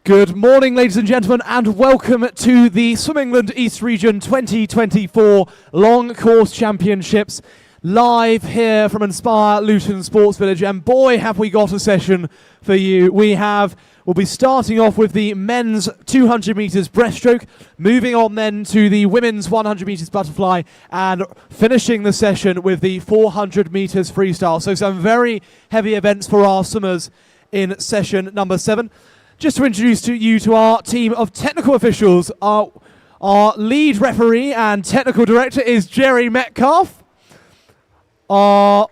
Good morning, ladies and gentlemen, and welcome to the Swim England East Region 2024 Long Course Championships, live here from Inspire Luton Sports Village. And boy, have we got a session for you. We'll be starting off with the men's 200 metres breaststroke, moving on then to the women's 100 metres butterfly, and finishing the session with the 400 metres freestyle. So some very heavy events for our swimmers in session number 7. Just to introduce you to our team of technical officials, our lead referee and technical director is Jerry Metcalf. Our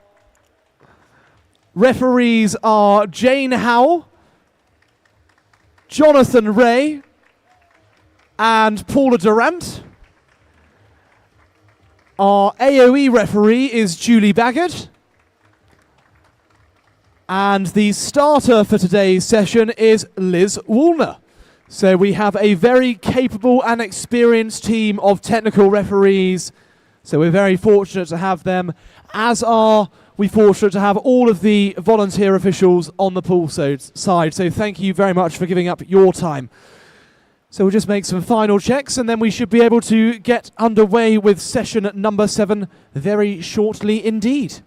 referees are Jane Howell, Jonathan Ray, and Paula Durant. Our AOE referee is Julie Baggett. And the starter for today's session is Liz Woolner. So we have a very capable and experienced team of technical referees. So we're very fortunate to have them, as are we fortunate to have all of the volunteer officials on the pool side. So thank you very much for giving up your time. So we'll just make some final checks and then we should be able to get underway with session number 7 very shortly indeed.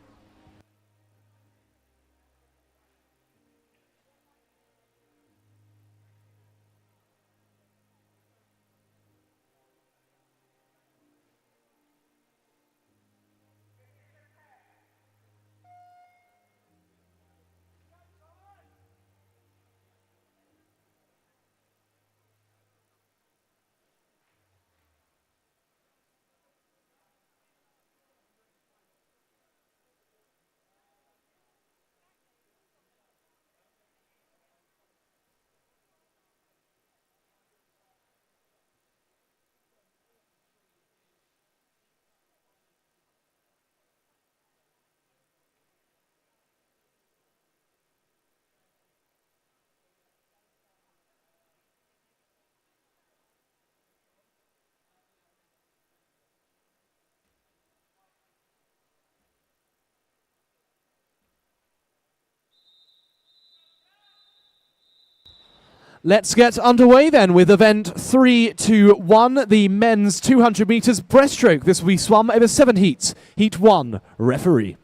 Let's get underway then with event 3-1, the men's 200 metres breaststroke. This will be swum over 7 heats. Heat 1, referee.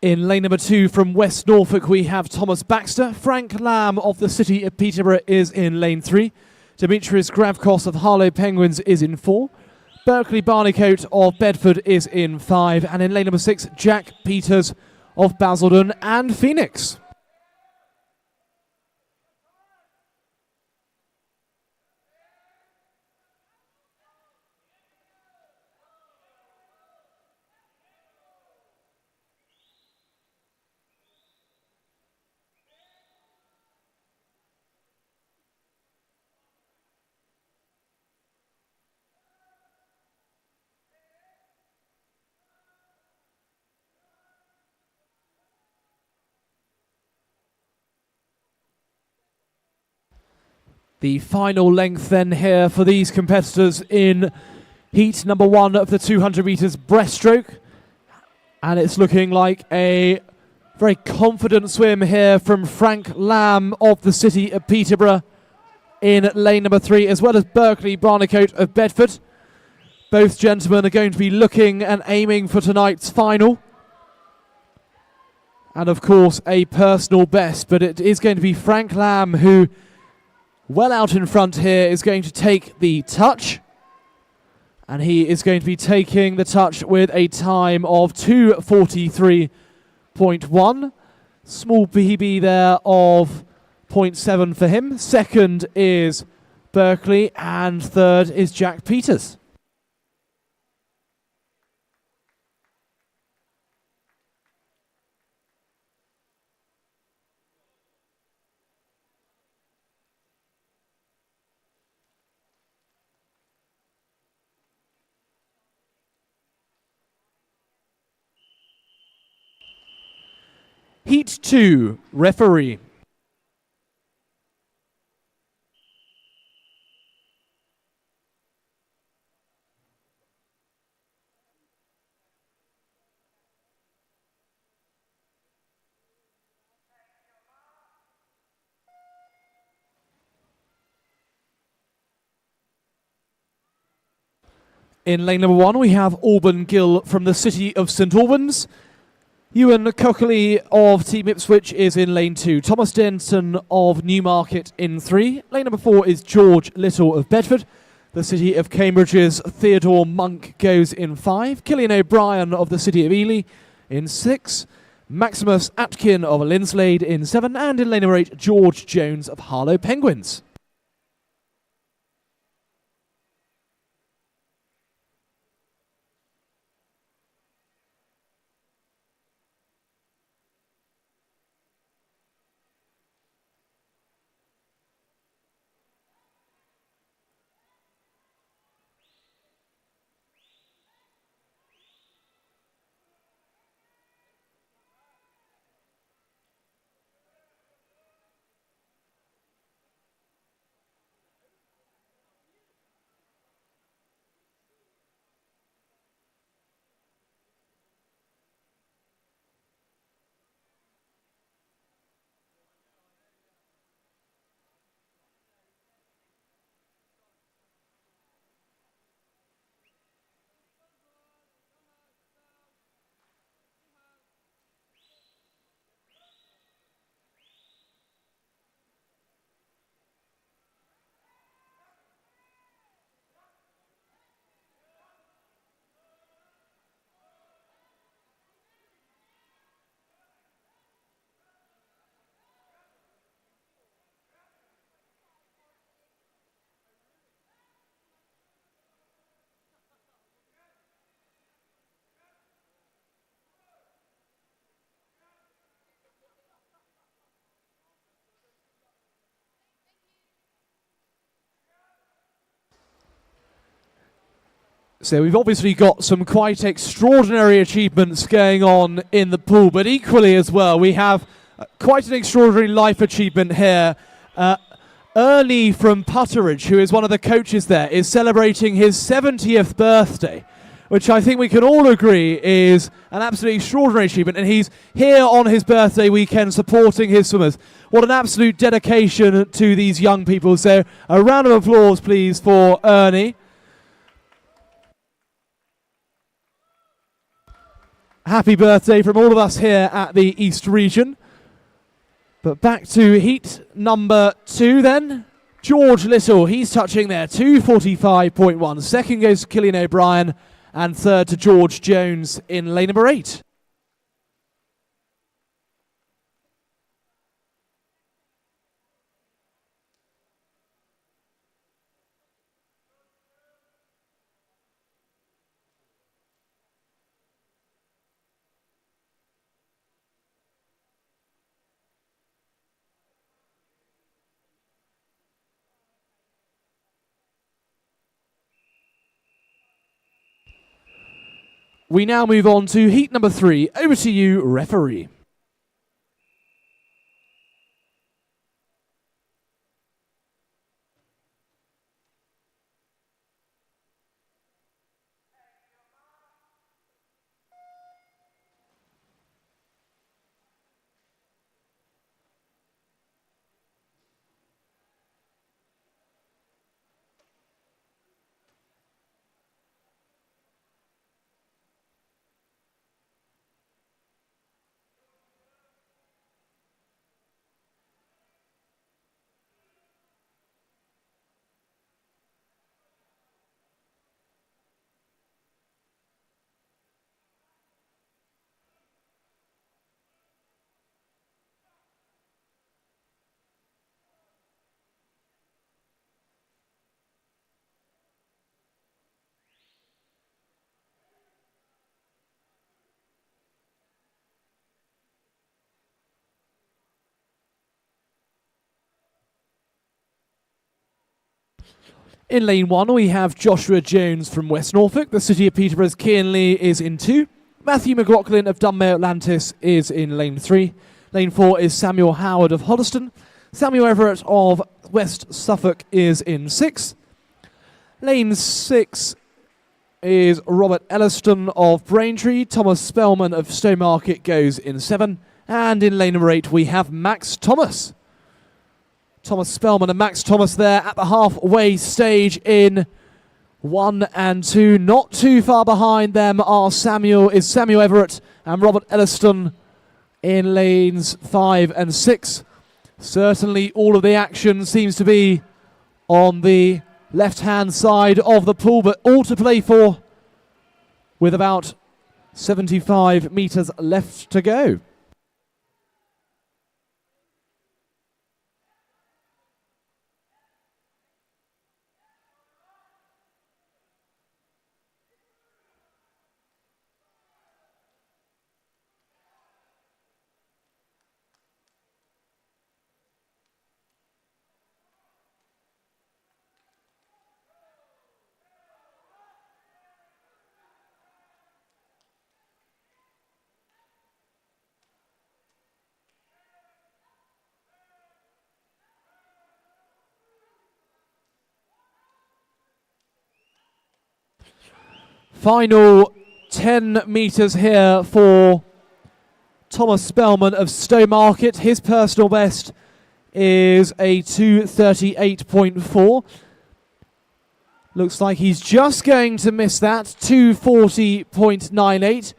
In lane number 2 from West Norfolk, we have Thomas Baxter. Frank Lamb of the City of Peterborough is in lane 3. Demetrius Gravkos of Harlow Penguins is in 4. Berkeley Barleycoat of Bedford is in 5. And in lane number 6, Jack Peters of Basildon and Phoenix. The final length then here for these competitors in heat number 1 of the 200 metres breaststroke. And it's looking like a very confident swim here from Frank Lamb of the city of Peterborough in lane number 3, as well as Berkeley Barnacote of Bedford. Both gentlemen are going to be looking and aiming for tonight's final. And of course a personal best, but it is going to be Frank Lamb who, well out in front here, is going to take the touch. And he is going to be taking the touch with a time of 2:43.1. Small PB there of 0.7 for him. Second is Berkeley and third is Jack Peters. Heat 2, referee. In lane number 1, we have Alban Gill from the city of St Albans. Ewan Cockley of Team Ipswich is in lane 2. Thomas Denton of Newmarket in 3. Lane number 4 is George Little of Bedford. The city of Cambridge's Theodore Monk goes in 5. Killian O'Brien of the city of Ely in 6. Maximus Atkin of Linslade in 7. And in lane number 8, George Jones of Harlow Penguins. So we've obviously got some quite extraordinary achievements going on in the pool, but equally as well, we have quite an extraordinary life achievement here. Ernie from Putteridge, who is one of the coaches there, is celebrating his 70th birthday, which I think we can all agree is an absolutely extraordinary achievement, and he's here on his birthday weekend supporting his swimmers. What an absolute dedication to these young people. So a round of applause, please, for Ernie. Happy birthday from all of us here at the East Region. But back to heat number 2 then. George Little, he's touching there, 2:45.1. Second goes to Killian O'Brien, and third to George Jones in lane number 8. We now move on to heat number 3. Over to you, referee. In lane 1, we have Joshua Jones from West Norfolk. The City of Peterborough's Cian Lee is in 2. Matthew McLaughlin of Dunmail Atlantis is in lane 3. Lane 4 is Samuel Howard of Hoddesdon. Samuel Everett of West Suffolk is in 6. Lane 6 is Robert Elliston of Braintree. Thomas Spellman of Stowmarket goes in 7. And in lane number 8, we have Max Thomas. Thomas Spellman and Max Thomas there at the halfway stage in 1 and 2. Not too far behind them are Samuel Everett and Robert Elliston in lanes 5 and 6. Certainly all of the action seems to be on the left-hand side of the pool, but all to play for with about 75 metres left to go. Final 10 metres here for Thomas Spellman of Stowmarket. His personal best is a 2:38.4. Looks like he's just going to miss that, 2:40.98.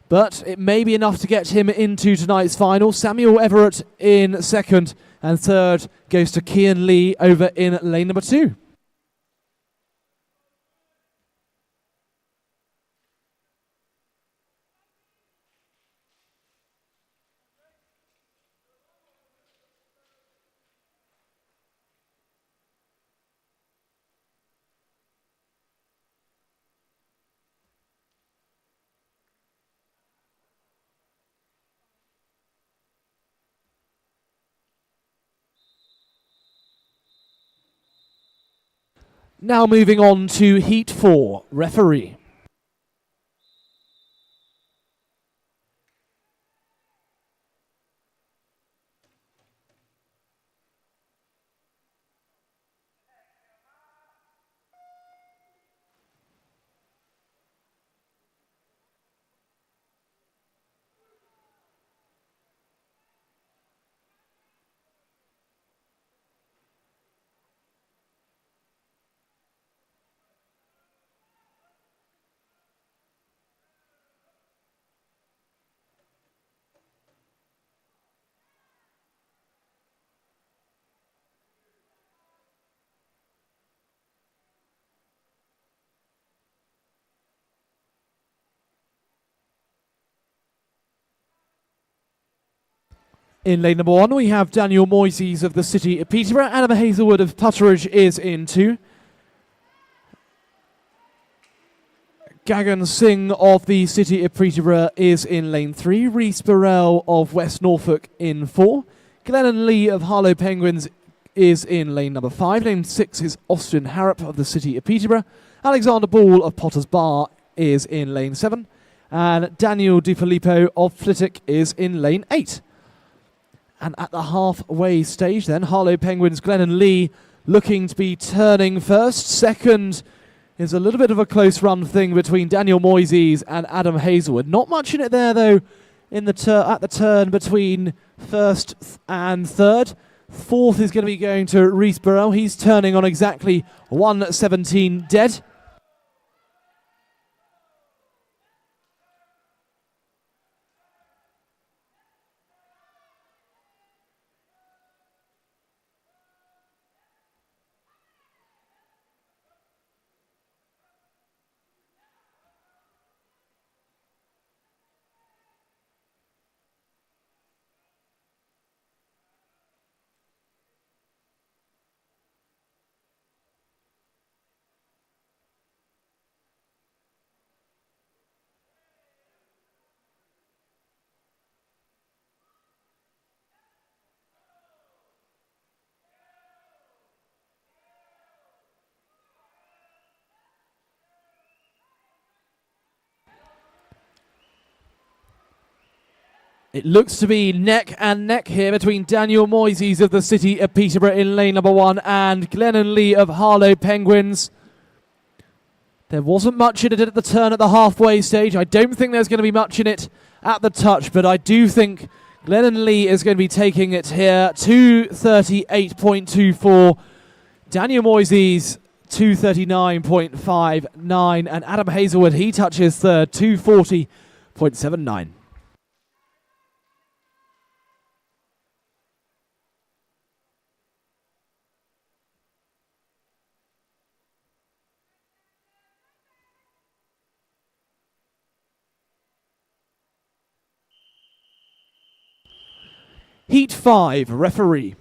But it may be enough to get him into tonight's final. Samuel Everett in second, and third goes to Cian Lee over in lane number 2. Now moving on to Heat 4, referee. In lane number 1, we have Daniel Moises of the City of Peterborough. Anna Hazelwood of Putteridge is in 2. Gagan Singh of the City of Peterborough is in lane 3. Rhys Burrell of West Norfolk in 4. Glennon Lee of Harlow Penguins is in lane number 5. Lane 6 is Austin Harrop of the City of Peterborough. Alexander Ball of Potter's Bar is in lane 7. and Daniel Di Filippo of Flitwick is in lane 8. And at the halfway stage then, Harlow Penguins, Glennon Lee looking to be turning first. Second is a little bit of a close run thing between Daniel Moises and Adam Hazelwood. Not much in it there though in the at the turn between first and third. Fourth is going to be going to Rhys Burrell. He's turning on exactly 1:17 dead. It looks to be neck and neck here between Daniel Moises of the City of Peterborough in lane number 1 and Glennon Lee of Harlow Penguins. There wasn't much in it at the turn at the halfway stage. I don't think there's going to be much in it at the touch, but I do think Glennon Lee is going to be taking it here. 2:38.24. Daniel Moises 2:39.59, and Adam Hazelwood, he touches third, 2:40.79. Heat 5, referee.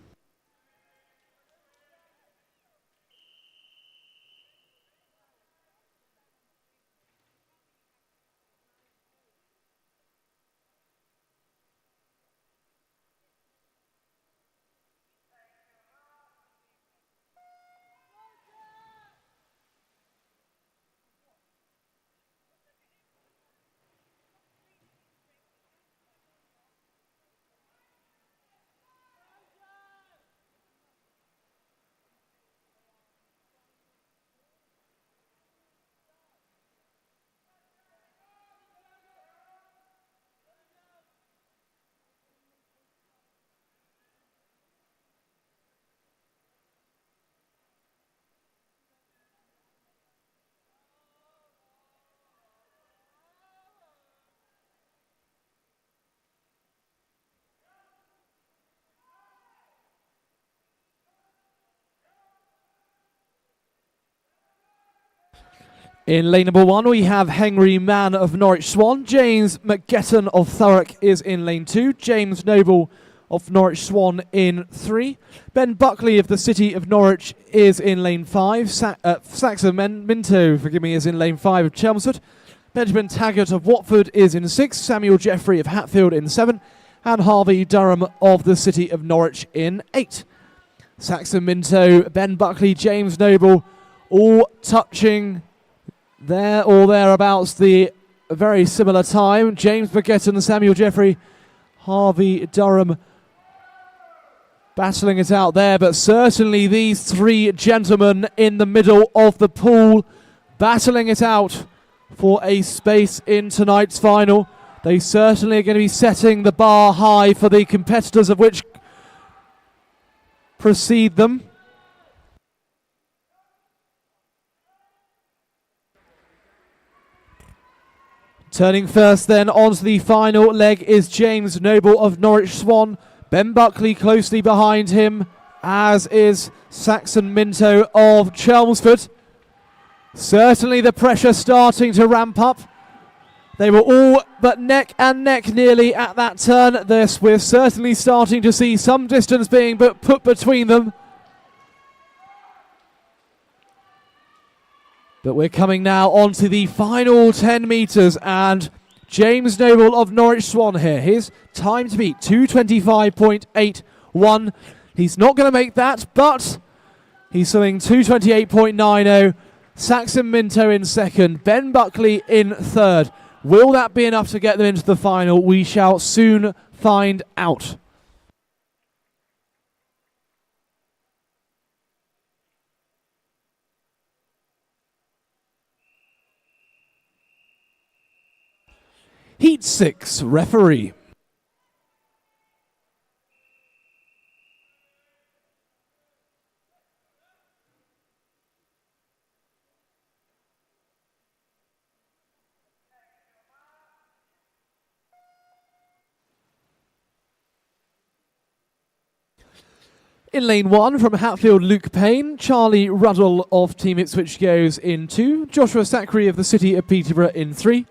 In lane number 1, we have Henry Mann of Norwich Swan. James McGetton of Thurrock is in lane 2. James Noble of Norwich Swan in 3. Ben Buckley of the City of Norwich is in lane 5. Saxon Minto, is in lane 5 of Chelmsford. Benjamin Taggart of Watford is in 6. Samuel Jeffrey of Hatfield in 7. And Harvey Durham of the City of Norwich in 8. Saxon Minto, Ben Buckley, James Noble, all touching there or thereabouts the very similar time. James McGetton, Samuel Jeffrey, Harvey Durham battling it out there, but certainly these three gentlemen in the middle of the pool battling it out for a space in tonight's final. They certainly are going to be setting the bar high for the competitors of which precede them. Turning first then onto the final leg is James Noble of Norwich Swan. Ben Buckley closely behind him, as is Saxon Minto of Chelmsford. Certainly the pressure starting to ramp up. They were all but neck and neck nearly at that turn. We're certainly starting to see some distance being put between them. But we're coming now onto the final 10 metres, and James Noble of Norwich Swan here. His time to beat, 2:25.81. He's not going to make that, but he's swimming 2:28.90. Saxon Minto in second, Ben Buckley in third. Will that be enough to get them into the final? We shall soon find out. Heat 6, referee. In lane 1 from Hatfield, Luke Payne. Charlie Ruddle of Team Ipswich goes in 2. Joshua Sackery of the City of Peterborough in 3.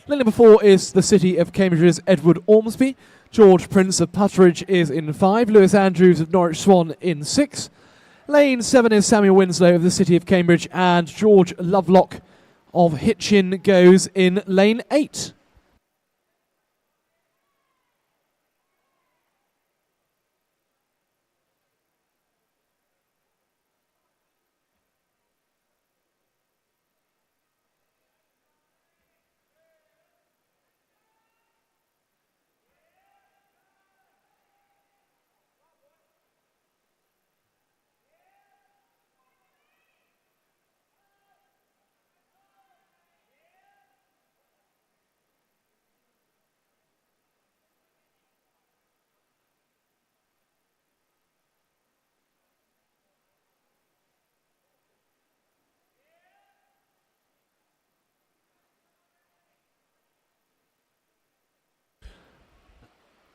Lane number 4 is the City of Cambridge's Edward Ormsby. George Prince of Putteridge is in 5. Lewis Andrews of Norwich Swan in 6. Lane 7 is Samuel Winslow of the City of Cambridge, and George Lovelock of Hitchin goes in lane 8.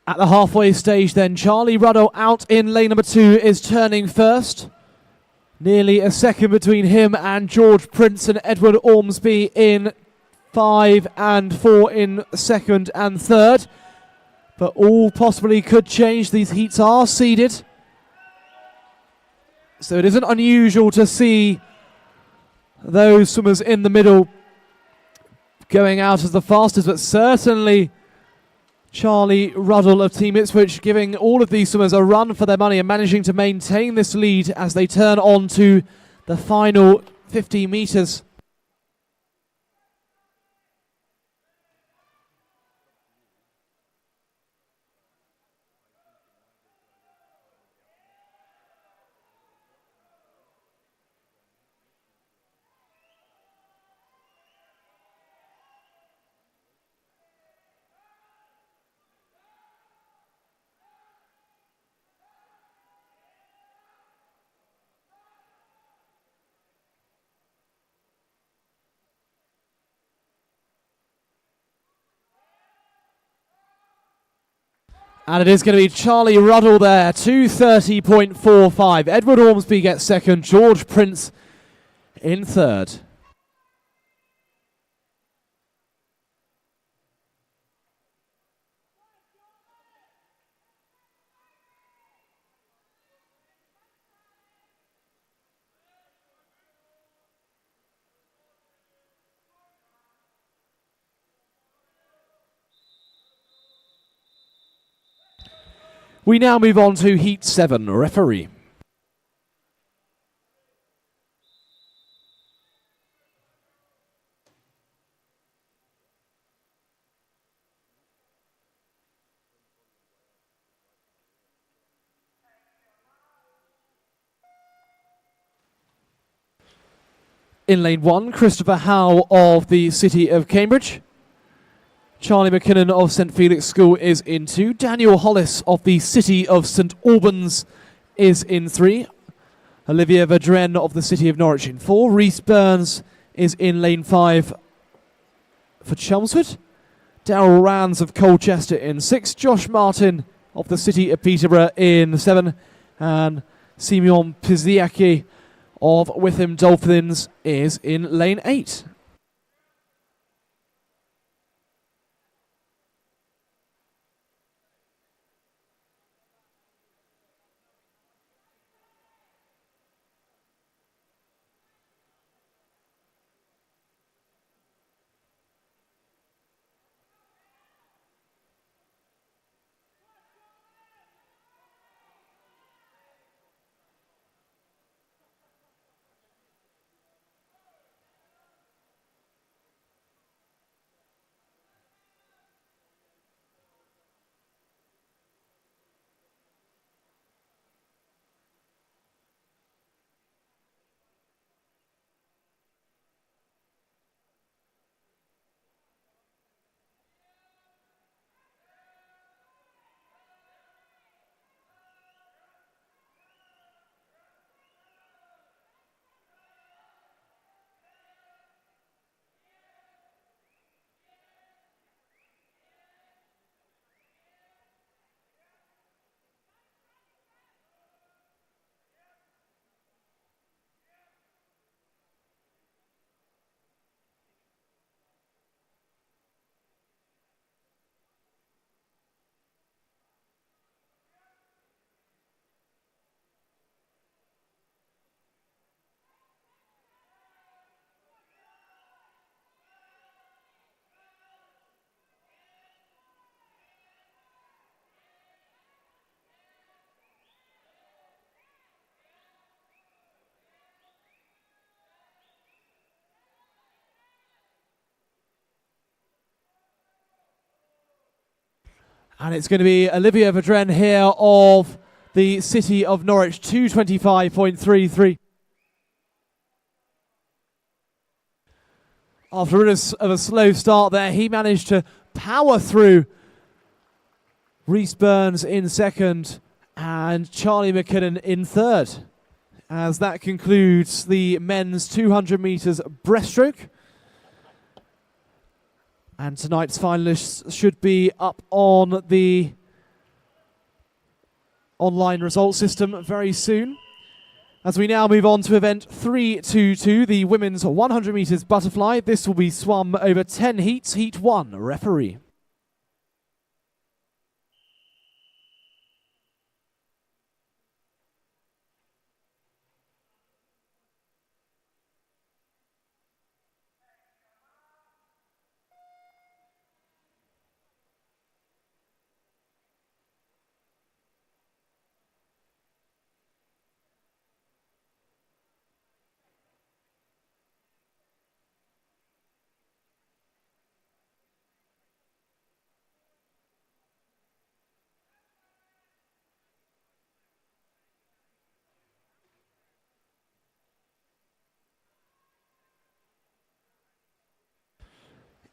At the halfway stage then, Charlie Ruddle out in lane number 2 is turning first. Nearly a second between him and George Prince and Edward Ormsby in 5 and 4 in second and third. But all possibly could change. These heats are seeded. So it isn't unusual to see those swimmers in the middle going out as the fastest, but certainly Charlie Ruddle of Team Ipswich giving all of these swimmers a run for their money and managing to maintain this lead as they turn on to the final 50 metres. And it is going to be Charlie Ruddle there, 2:30.45. Edward Ormsby gets second, George Prince in third. We now move on to Heat 7, referee. In lane 1, Christopher Howe of the City of Cambridge. Charlie McKinnon of St Felix School is in 2. Daniel Hollis of the City of St Albans is in 3. Olivia Vadren of the City of Norwich in 4. Rhys Burns is in lane 5 for Chelmsford. Darryl Rands of Colchester in 6. Josh Martin of the City of Peterborough in 7. And Simeon Piziaki of Witham Dolphins is in lane 8. And it's going to be Olivia Vedren here of the City of Norwich, 225.33. After a bit of a slow start there, he managed to power through Rhys Burns in second and Charlie McKinnon in third. As that concludes the men's 200 metres breaststroke. And tonight's finalists should be up on the online result system very soon. As we now move on to event 322, the women's 100 metres butterfly. This will be swum over 10 heats. Heat 1, referee.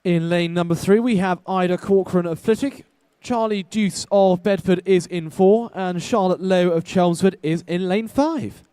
In lane number 3, we have Ida Corcoran of Flitwick. Charlie Deuce of Bedford is in 4, and Charlotte Lowe of Chelmsford is in lane 5.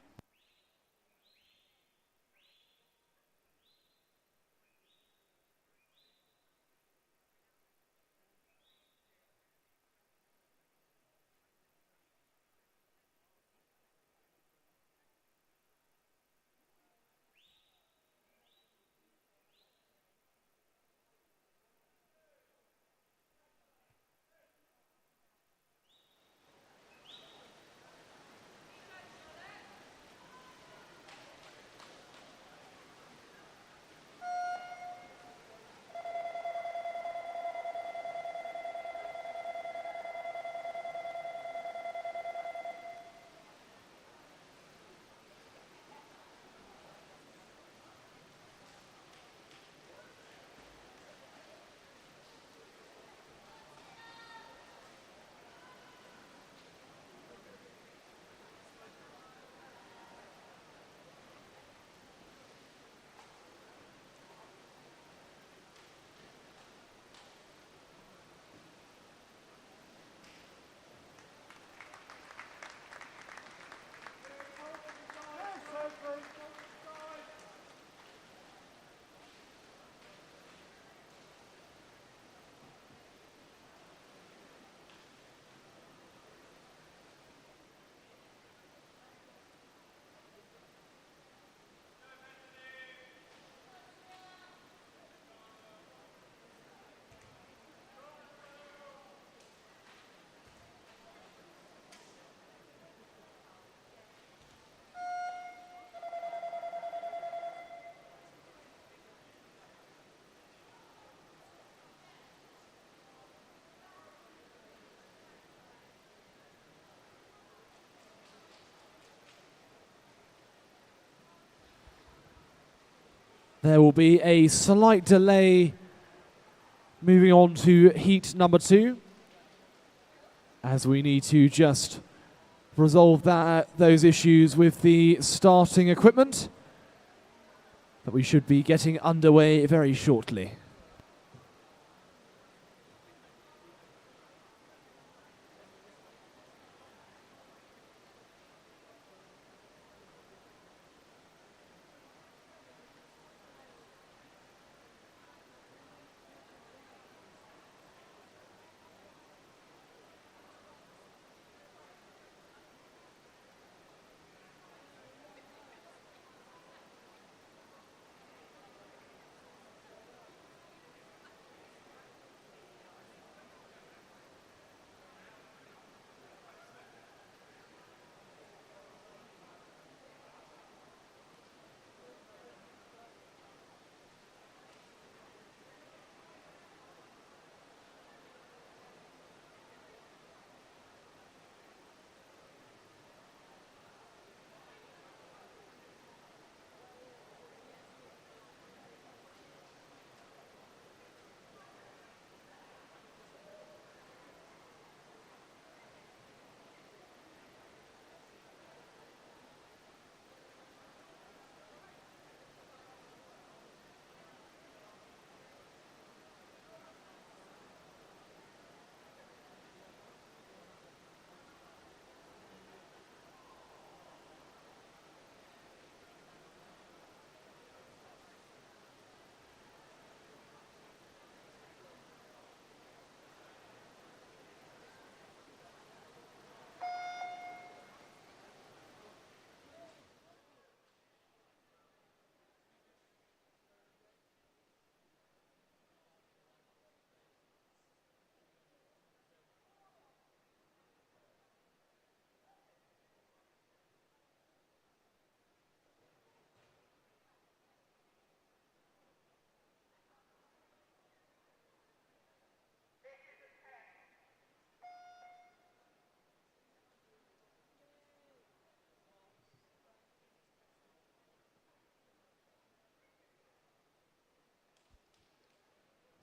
There will be a slight delay moving on to heat number 2, as we need to just resolve those issues with the starting equipment. But we should be getting underway very shortly.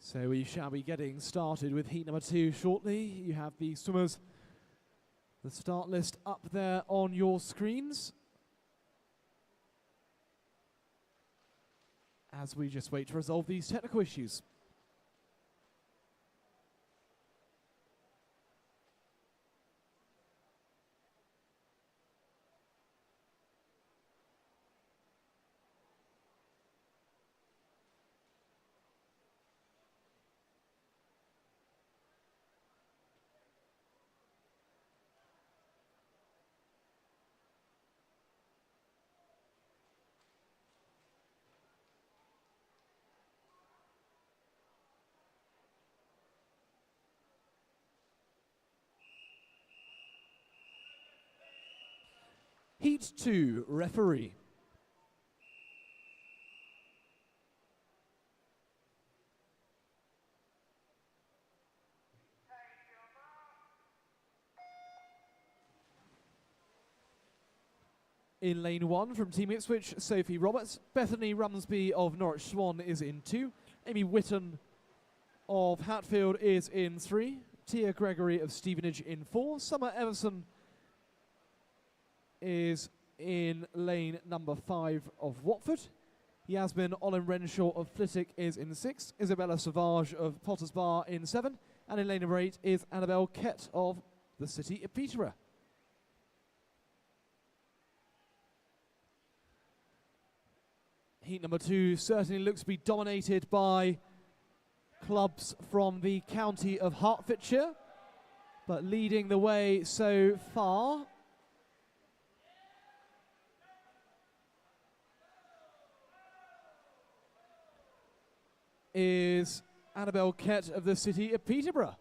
So we shall be getting started with heat number 2 shortly. You have the swimmers, the start list up there on your screens, as we just wait to resolve these technical issues. Heat 2, referee. In lane 1 from Team Ipswich, Sophie Roberts. Bethany Rumsby of Norwich Swan is in 2. Amy Whitton of Hatfield is in 3. Tia Gregory of Stevenage in 4. Summer Everson is in lane number 5 of Watford. Yasmin Olin Renshaw of Flitwick is in 6. Isabella Savage of Potters Bar in 7. And in lane number 8 is Annabelle Kett of the City of Peterborough. Heat number 2 certainly looks to be dominated by clubs from the county of Hertfordshire, but leading the way so far is Annabelle Kett of the City of Peterborough.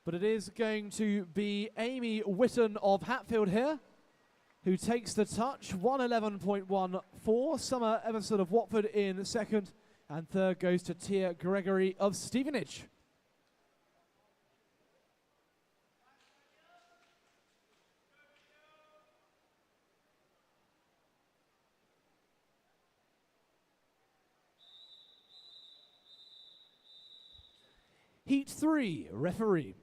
But it is going to be Amy Whitton of Hatfield here, who takes the touch, 1:11.14. Summer Everson of Watford in second, and third goes to Tia Gregory of Stevenage. Heat 3, referee.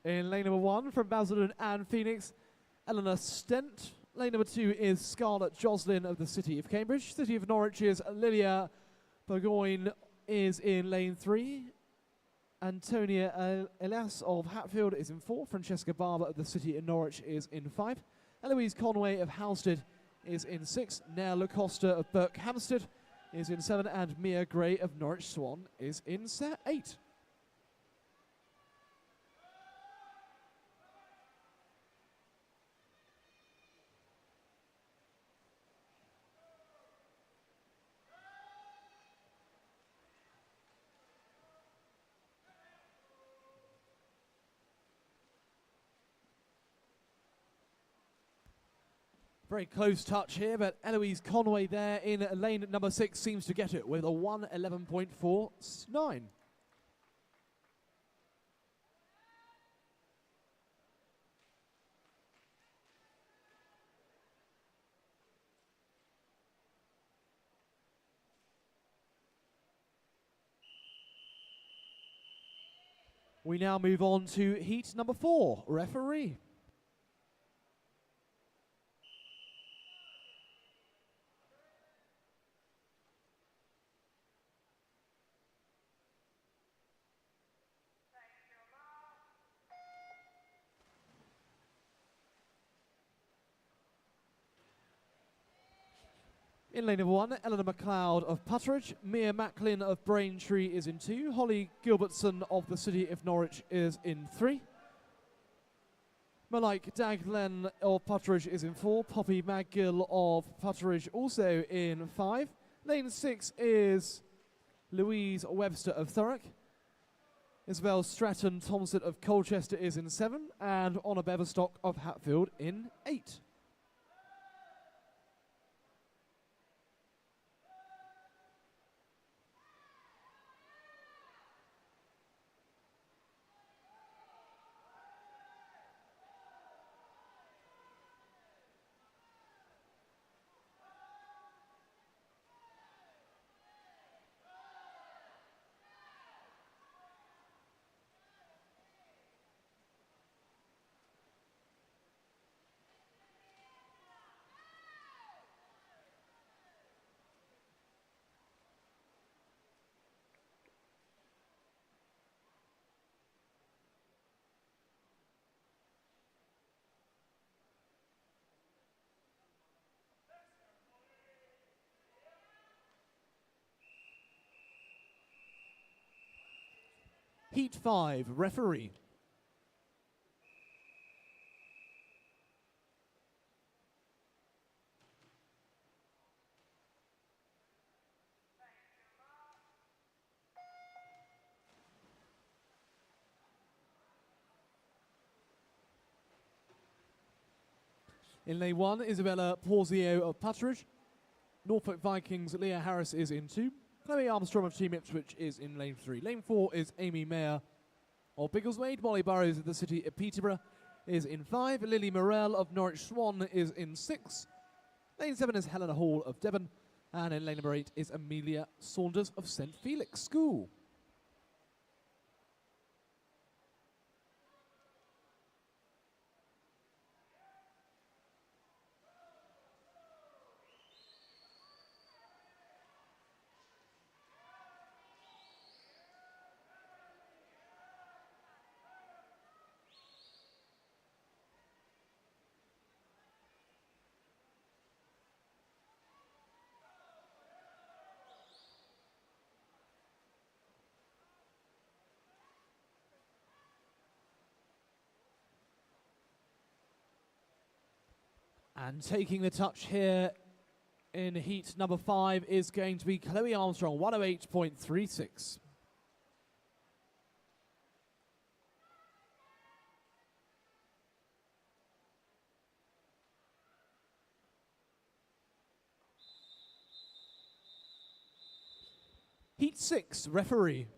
In lane number 1 from Basildon and Phoenix, Eleanor Stent. Lane number 2 is Scarlett Joslin of the City of Cambridge. City of Norwich's Lilia Burgoyne is in lane 3. Antonia Elias of Hatfield is in 4. Francesca Barber of the City of Norwich is in 5. Eloise Conway of Halstead is in 6. Nell Lacosta of Berkhamsted is in 7. And Mia Gray of Norwich Swan is in 8. Very close touch here, but Eloise Conway there in lane number 6 seems to get it with a 1:11.49. We now move on to heat number 4, referee. In lane number 1, Eleanor MacLeod of Putteridge, Mia Macklin of Braintree is in 2, Holly Gilbertson of the City of Norwich is in 3, Malike Daglen of Putteridge is in 4, Poppy McGill of Putteridge also in 5. Lane 6 is Louise Webster of Thurrock, Isabel Stratton Thompson of Colchester is in 7, and Honor Beverstock of Hatfield in 8. Heat 5, referee. In lane 1, Isabella Porzio of Putteridge. Norfolk Vikings, Leah Harris is in 2. Chloe Armstrong of Team Ipswich is in lane 3. Lane 4 is Amy Mayer of Biggleswade. Molly Burrows of the City of Peterborough is in 5. Lily Morell of Norwich Swan is in 6. Lane 7 is Helena Hall of Devon. And in lane number 8 is Amelia Saunders of St Felix School. And taking the touch here in heat number 5 is going to be Chloe Armstrong, 108.36. Heat 6, referee.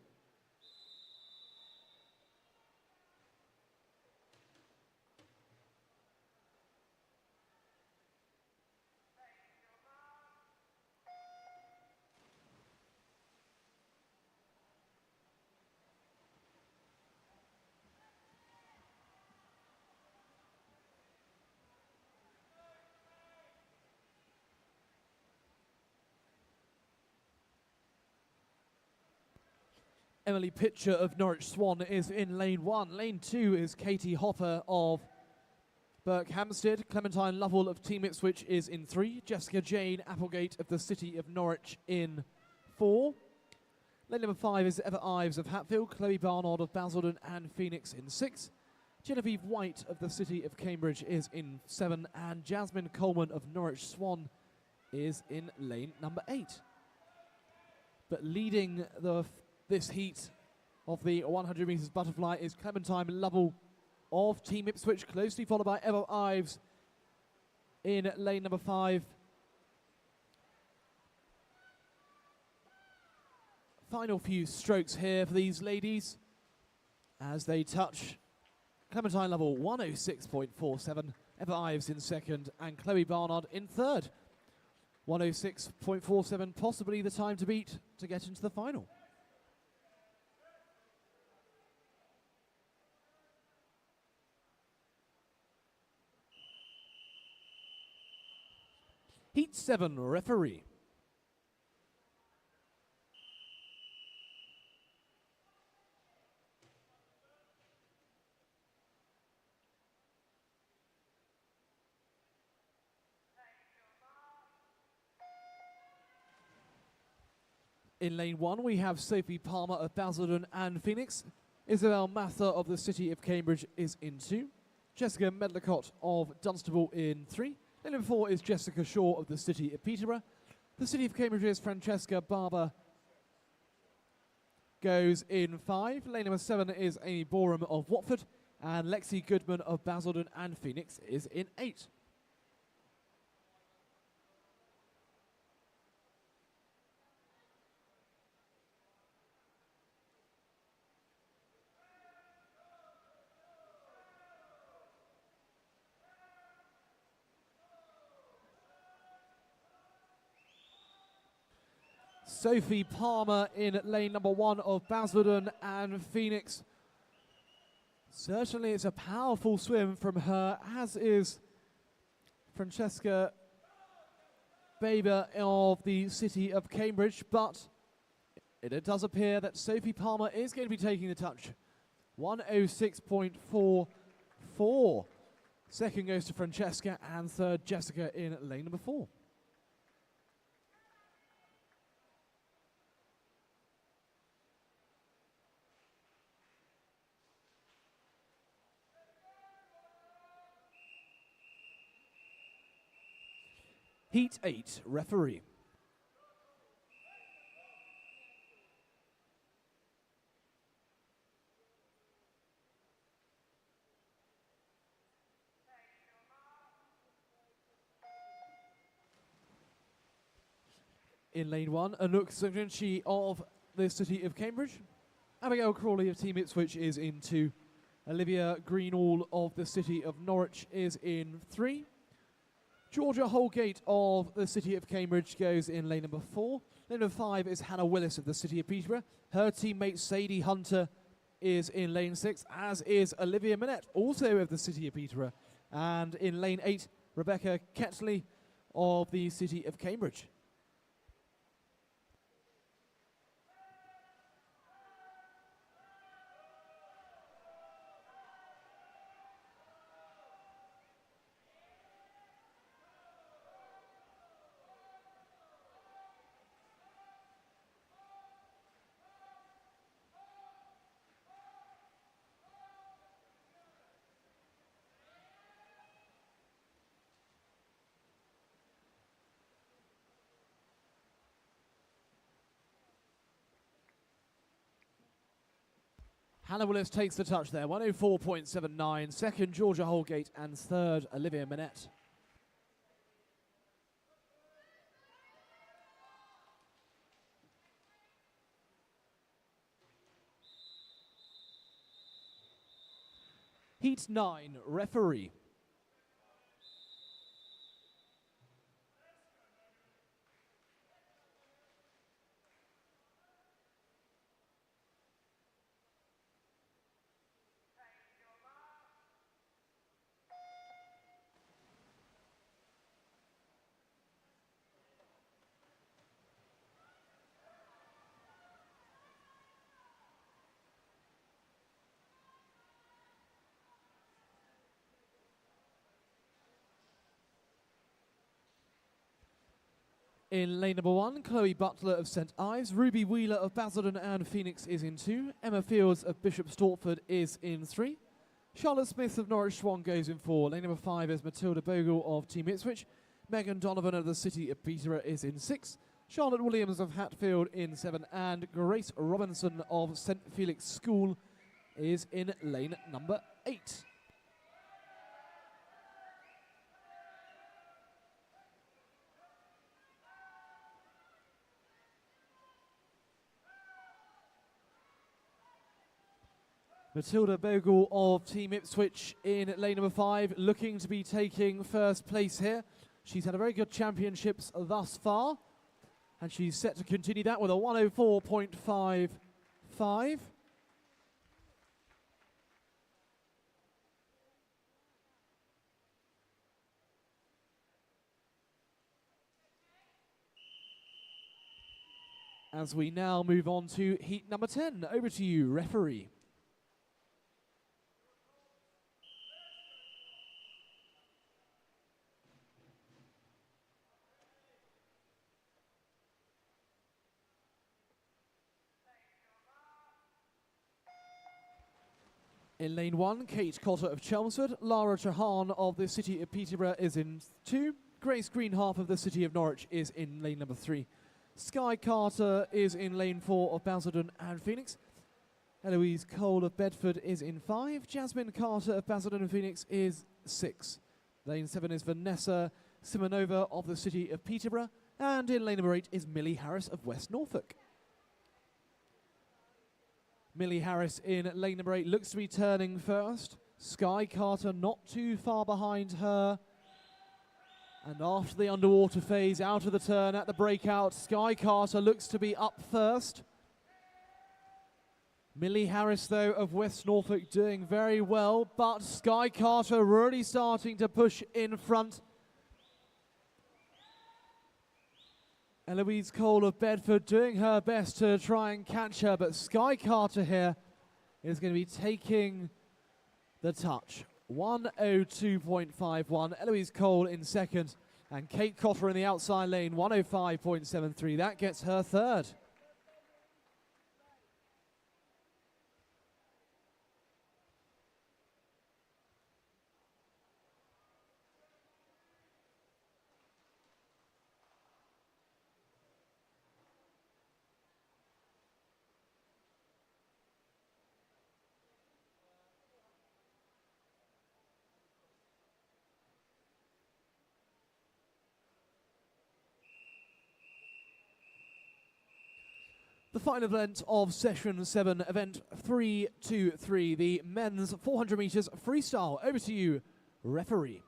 Emily Pitcher of Norwich Swan is in lane 1. Lane 2 is Katie Hopper of Berkhamsted. Clementine Lovell of Team Ipswich is in 3. Jessica Jane Applegate of the City of Norwich in 4. Lane number 5 is Eva Ives of Hatfield. Chloe Barnard of Basildon and Phoenix in 6. Genevieve White of the City of Cambridge is in 7. And Jasmine Coleman of Norwich Swan is in lane number 8. But leading this heat of the 100 metres butterfly is Clementine Lovell of Team Ipswich, closely followed by Eva Ives in lane number 5. Final few strokes here for these ladies as they touch. Clementine Lovell 106.47, Eva Ives in second, and Chloe Barnard in third. 106.47, possibly the time to beat to get into the final. Heat 7, referee. In lane 1, we have Sophie Palmer of Basildon and Phoenix. Isabel Mather of the City of Cambridge is in 2. Jessica Medlicott of Dunstable in 3. Lane 4 is Jessica Shaw of the City of Peterborough. The City of Cambridge's Francesca Barber goes in 5. Lane number 7 is Amy Boreham of Watford. And Lexi Goodman of Basildon and Phoenix is in 8. Sophie Palmer in lane number 1 of Basildon and Phoenix. Certainly it's a powerful swim from her, as is Francesca Baber of the City of Cambridge, but it does appear that Sophie Palmer is going to be taking the touch. 1:06.44. Second goes to Francesca and third Jessica in lane number 4. Heat 8, referee. In lane 1, Anouk Sogrinchi of the City of Cambridge. Abigail Crawley of Team Ipswich is in 2. Olivia Greenall of the City of Norwich is in 3. Georgia Holgate of the City of Cambridge goes in lane number 4. Lane number 5 is Hannah Willis of the City of Peterborough. Her teammate Sadie Hunter is in lane 6, as is Olivia Minette, also of the City of Peterborough. And in lane 8, Rebecca Ketley of the City of Cambridge. Hannah Willis takes the touch there, 1:04.79. Second, Georgia Holgate, and third, Olivia Minette. Heat 9, referee. In lane number 1, Chloe Butler of St Ives. Ruby Wheeler of Basildon and Phoenix is in 2. Emma Fields of Bishop Stortford is in 3. Charlotte Smith of Norwich Swan goes in 4. Lane number 5 is Matilda Bogle of Team Ipswich. Megan Donovan of the City of Peterborough is in 6. Charlotte Williams of Hatfield in 7. And Grace Robinson of St Felix School is in lane number 8. Matilda Bogle of Team Ipswich in lane number 5, looking to be taking first place here. She's had a very good championships thus far, and she's set to continue that with a 1:04.55. As we now move on to heat number 10. Over to you, referee. In lane 1, Kate Cotter of Chelmsford. Lara Trahan of the City of Peterborough is in 2. Grace Greenhalgh of the City of Norwich is in lane number 3. Sky Carter is in lane 4 of Basildon and Phoenix. Eloise Cole of Bedford is in 5. Jasmine Carter of Basildon and Phoenix is 6. Lane 7 is Vanessa Simonova of the City of Peterborough. And in lane number 8 is Millie Harris of West Norfolk. Millie Harris in lane number 8 looks to be turning first. Sky Carter not too far behind her. And after the underwater phase, out of the turn at the breakout, Sky Carter looks to be up first. Millie Harris, though, of West Norfolk doing very well, but Sky Carter really starting to push in front. Eloise Cole of Bedford doing her best to try and catch her, but Sky Carter here is going to be taking the touch. 1:02.51. Eloise Cole in second, and Kate Cotter in the outside lane, 1:05.73. That gets her third. The final event of session 7, event 323, the men's 400 meters freestyle. Over to you, referee.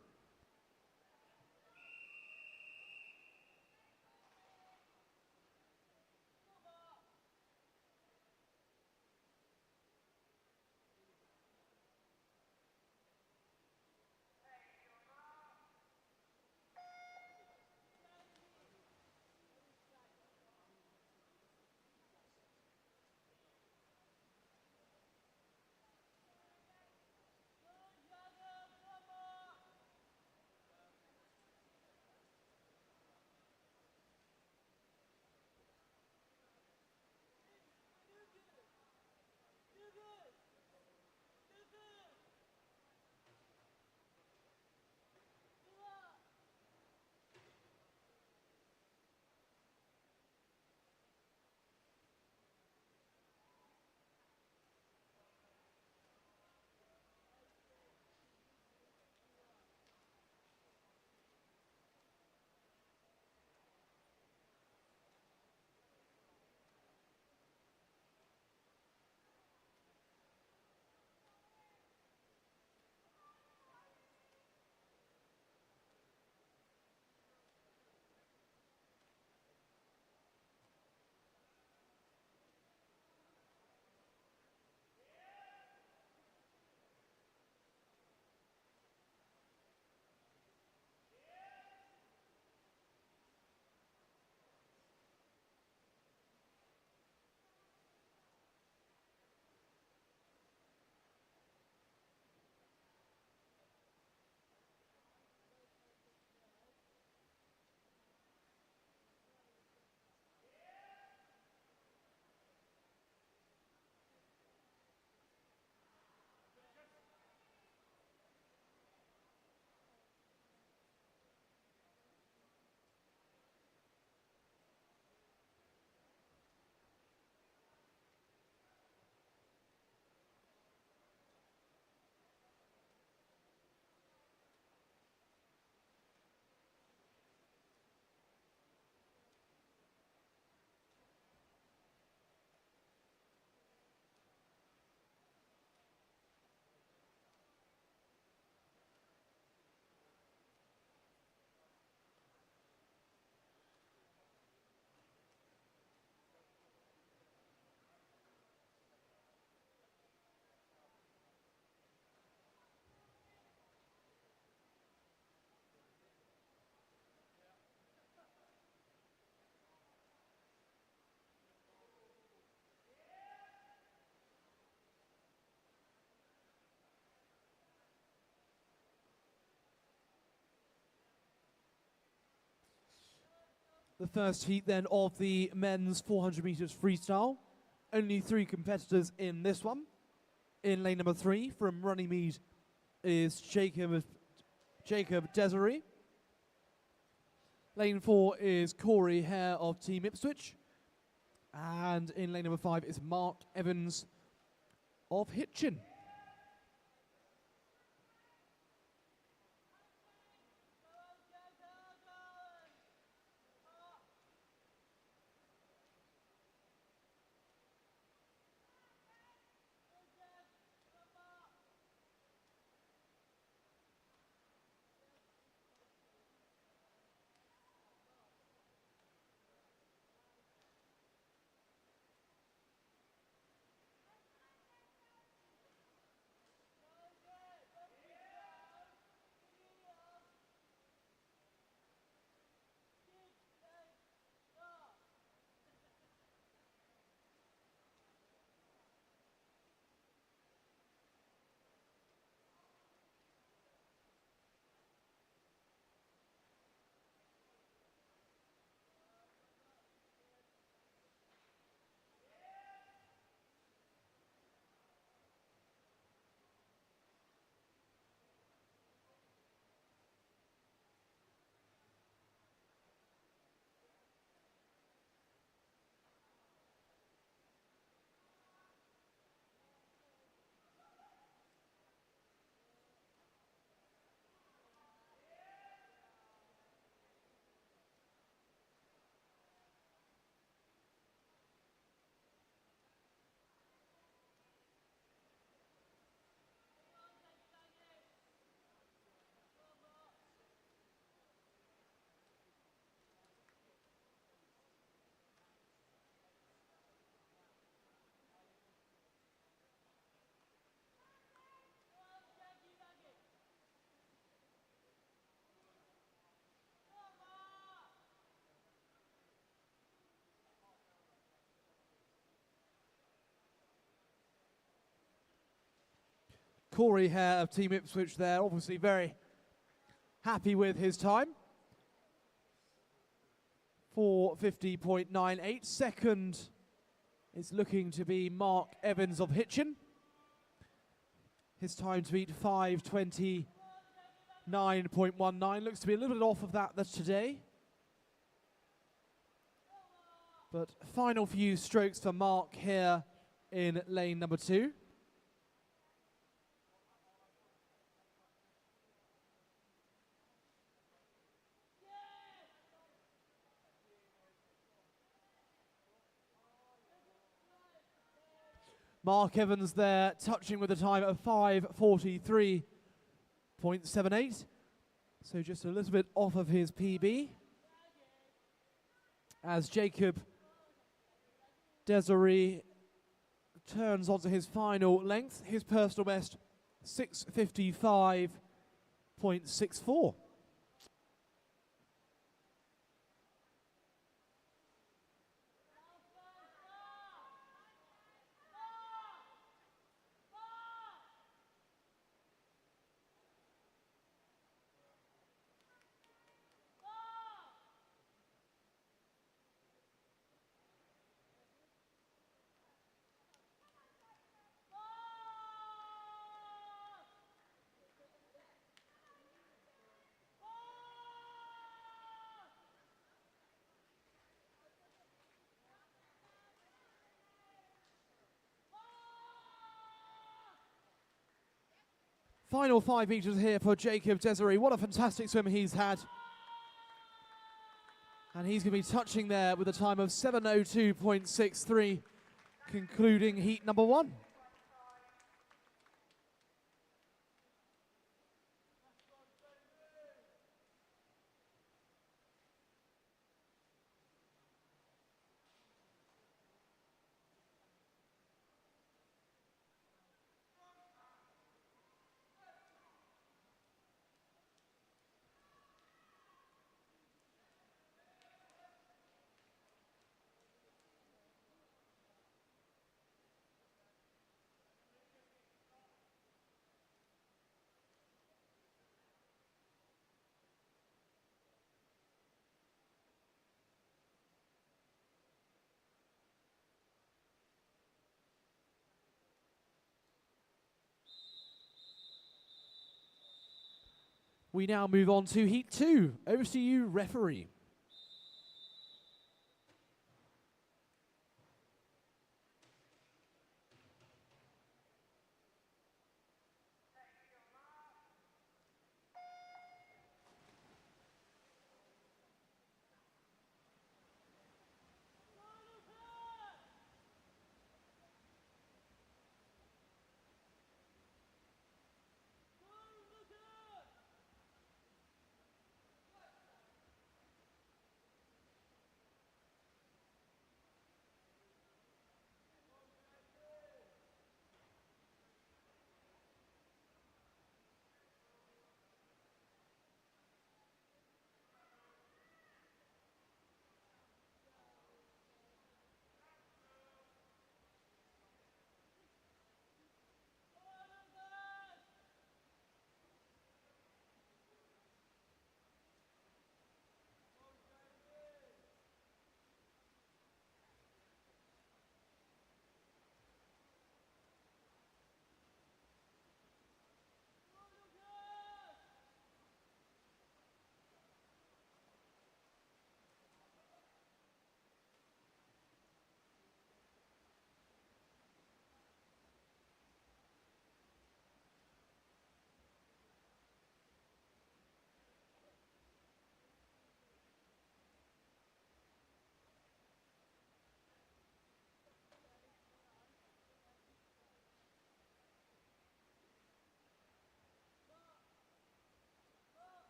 The first heat then of the men's 400 meters freestyle. Only 3 competitors in this one. in lane number 3 from Runnymede is Jacob Desiree. Lane 4 is Corey Hare of Team Ipswich. And in lane number 5 is Mark Evans of Hitchin. Corey Hare of Team Ipswich there, obviously very happy with his time. 4:50.98. Second is looking to be Mark Evans of Hitchin. His time to beat 5:29.19. Looks to be a little bit off of that today. But final few strokes for Mark here in lane number 2. Mark Evans there, touching with a time of 5:43.78. So just a little bit off of his PB. As Jacob Desiree turns onto his final length, his personal best 6:55.64. Final 5 meters here for Jacob Desiree. What a fantastic swim he's had. And he's going to be touching there with a time of 7:02.63, concluding heat number 1. We now move on to Heat 2. Over to you, referee.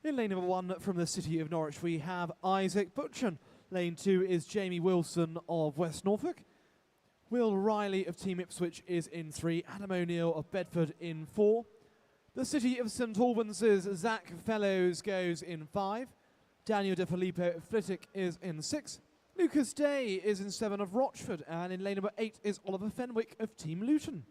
In lane number 1 from the city of Norwich, we have Isaac Butchen. Lane 2 is Jamie Wilson of West Norfolk. Will Riley of Team Ipswich is in 3. Adam O'Neill of Bedford in 4. The city of St Albans' Zach Fellows goes in 5. Daniel De Filippo of Flitwick is in 6. Lucas Day is in 7 of Rochford. And in lane number 8 is Oliver Fenwick of Team Luton.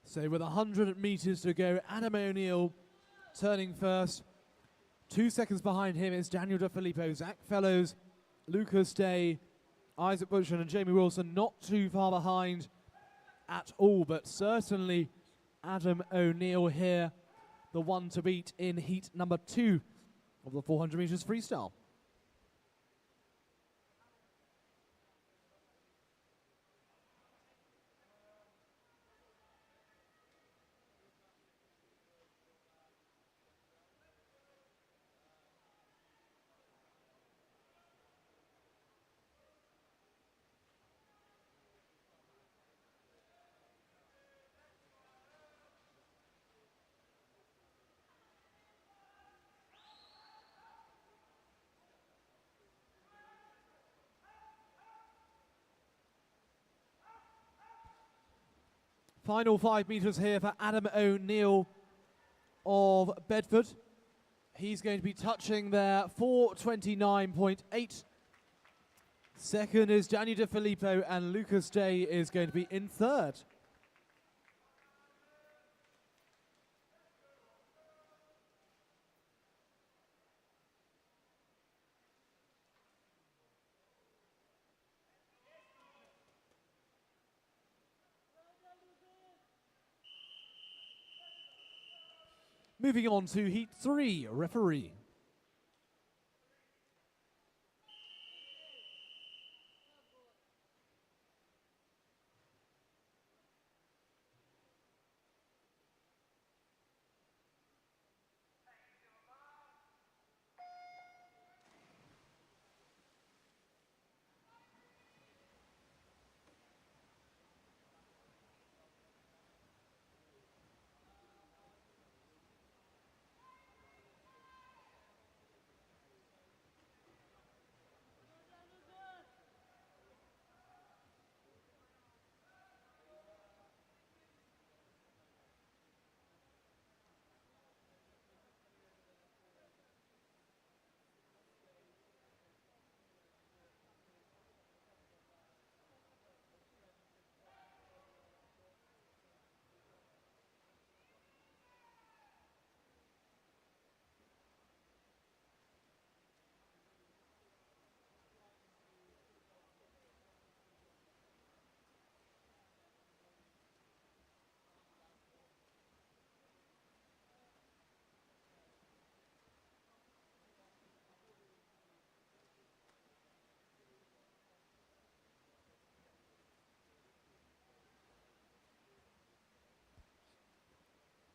So with 100 metres to go, Adam O'Neill turning first. 2 seconds behind him is Daniel De Filippo, Zach Fellows, Lucas Day, Isaac Butchen and Jamie Wilson not too far behind at all, but certainly Adam O'Neill here, the one to beat in heat number 2 of the 400 metres freestyle. Final 5 metres here for Adam O'Neill of Bedford. He's going to be touching there 4:29.8. Second is Daniel De Filippo and Lucas Day is going to be in third. Moving on to Heat 3, referee.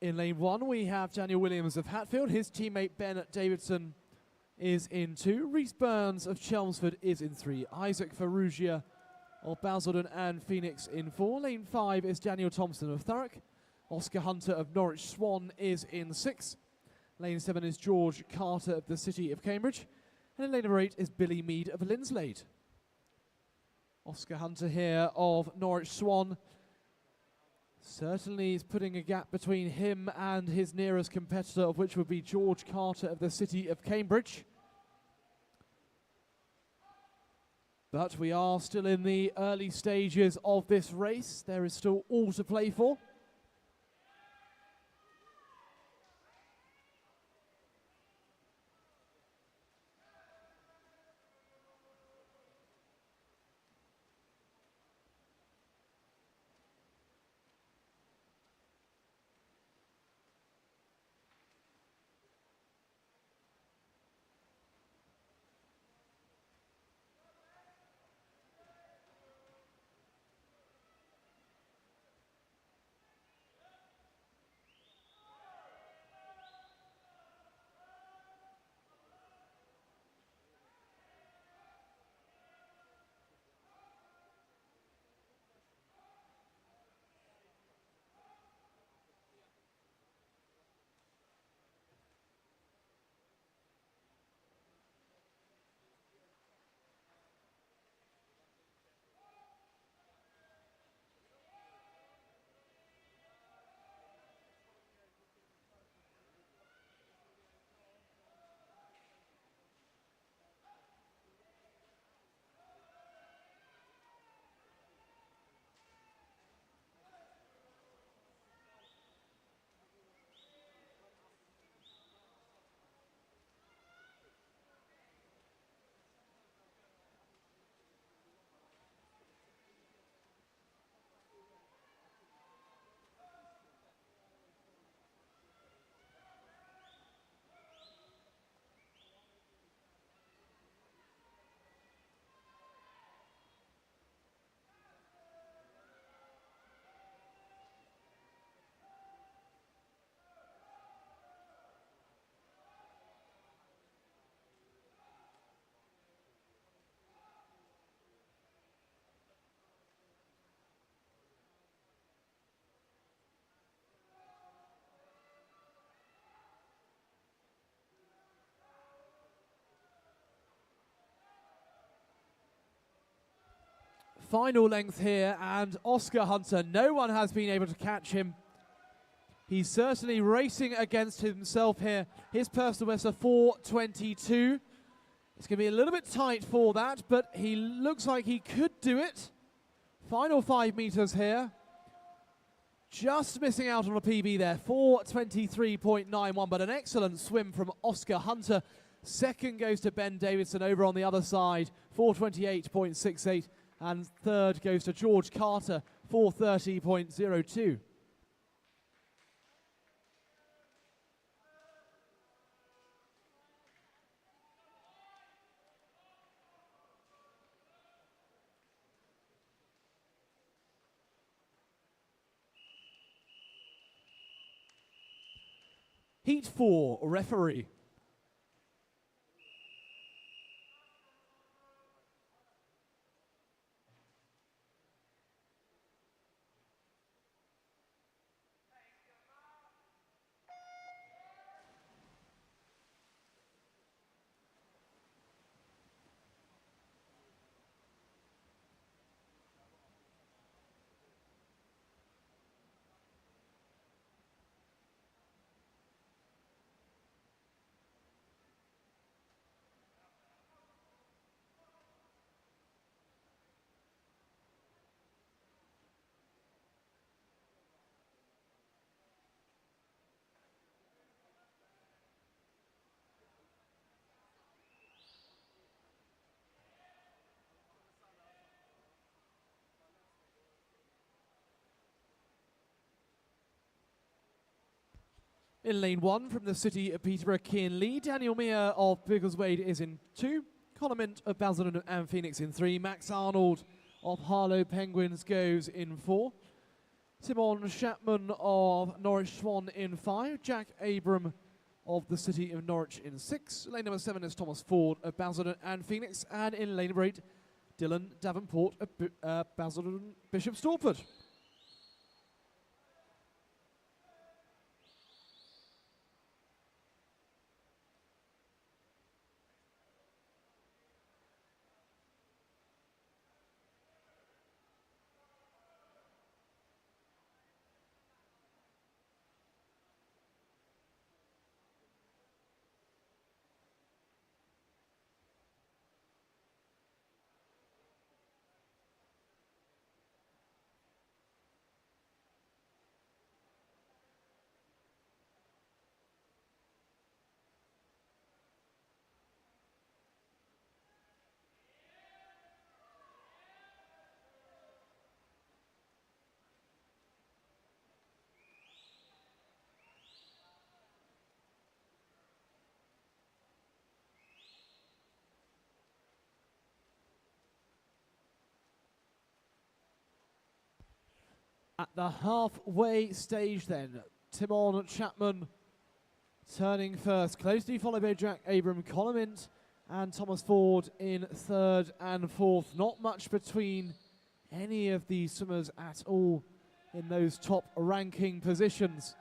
In lane 1, we have Daniel Williams of Hatfield. His teammate Ben Davidson is in 2. Rhys Burns of Chelmsford is in 3. Isaac Ferrugia of Basildon and Phoenix in 4. Lane 5 is Daniel Thompson of Thurrock. Oscar Hunter of Norwich Swan is in 6. Lane 7 is George Carter of the City of Cambridge. And in lane number 8 is Billy Mead of Linslade. Oscar Hunter here of Norwich Swan certainly is putting a gap between him and his nearest competitor, of which would be George Carter of the City of Cambridge. But we are still in the early stages of this race. There is still all to play for. Final length here, and Oscar Hunter, no one has been able to catch him. He's certainly racing against himself here. His personal best of 4:22. It's going to be a little bit tight for that, but he looks like he could do it. Final 5 meters here. Just missing out on a PB there, 4:23.91, but an excellent swim from Oscar Hunter. Second goes to Ben Davidson over on the other side, 4:28.68. And third goes to George Carter, 4:30.02. Heat 4, referee. In lane 1 from the city of Peterborough, Cian Lee. Daniel Meir of Biggleswade is in 2. Colin Mint of Basildon and Phoenix in 3. Max Arnold of Harlow Penguins goes in 4. Timon Chapman of Norwich Swan in 5. Jack Abram of the city of Norwich in 6. Lane number 7 is Thomas Ford of Basildon and Phoenix. And in lane number 8, Dylan Davenport of Basildon Bishop Stortford. At the halfway stage then, Timon Chapman turning first, closely followed by Jack Abram, Colin Mint and Thomas Ford in 3rd and 4th. Not much between any of the swimmers at all in those top ranking positions.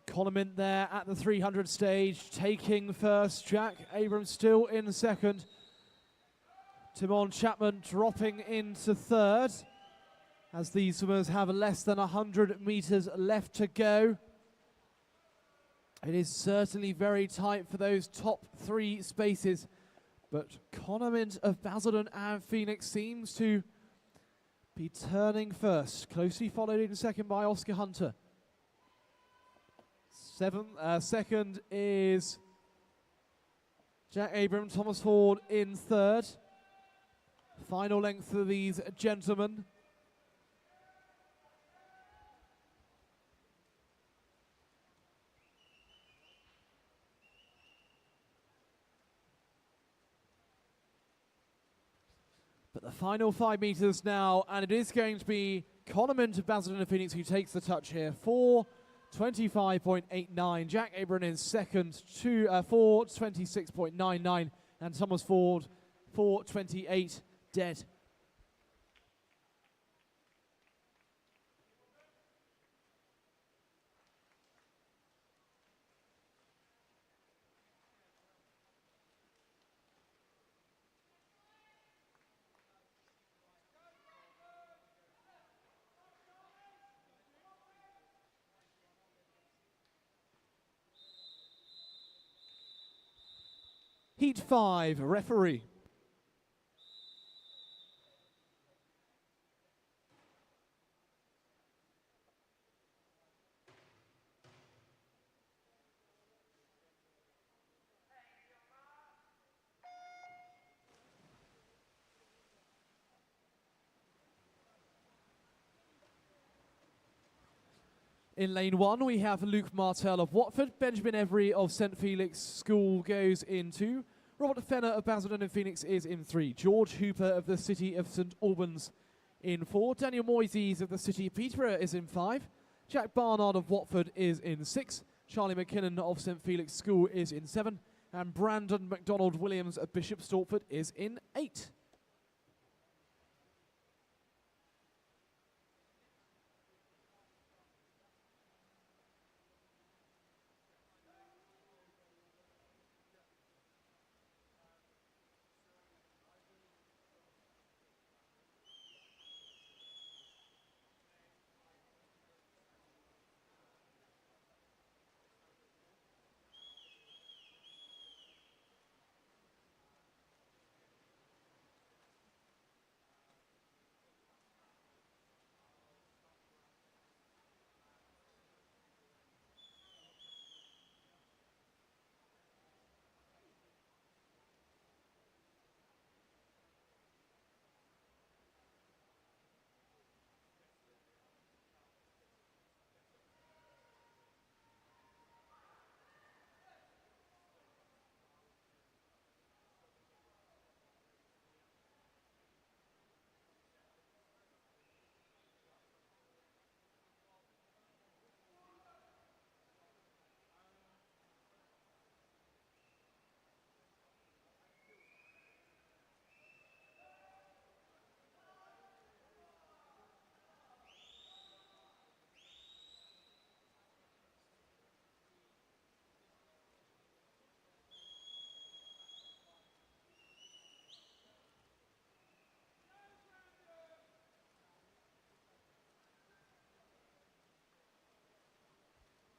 Colin Mint there at the 300 stage, taking first. Jack Abrams still in 2nd. Timon Chapman dropping into 3rd as these swimmers have less than 100 metres left to go. It is certainly very tight for those top 3 spaces, but Colin Mint of Basildon and Phoenix seems to be turning first, closely followed in 2nd by Oscar Hunter. 2nd is Jack Abram, Thomas Ford in 3rd. Final length for these gentlemen. But the final 5 metres now, and it is going to be Colin Mint of Basildon and Phoenix who takes the touch here. 4:25.89. Jack Abram in 2nd, 4:26.99. And Thomas Ford, 4:28 dead. Heat 5, referee. In lane 1, we have Luke Martel of Watford. Benjamin Every of St Felix School goes in 2. Robert Fenner of Basildon and Phoenix is in 3. George Hooper of the City of St Albans in 4. Daniel Moises of the City of Peterborough is in 5. Jack Barnard of Watford is in 6. Charlie McKinnon of St Felix School is in 7. And Brandon MacDonald Williams of Bishop Stortford is in 8.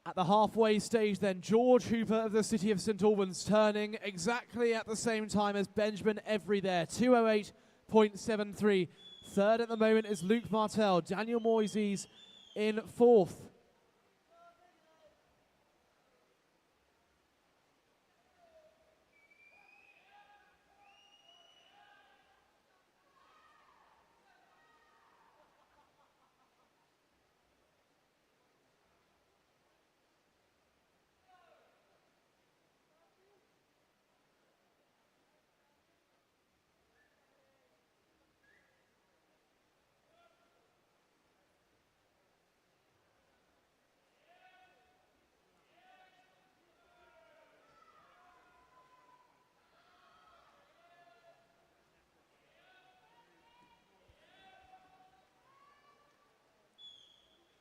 At the halfway stage then, George Hooper of the City of St Albans turning exactly at the same time as Benjamin Every there, 2:08.73. Third at the moment is Luke Martel. Daniel Moises in 4th.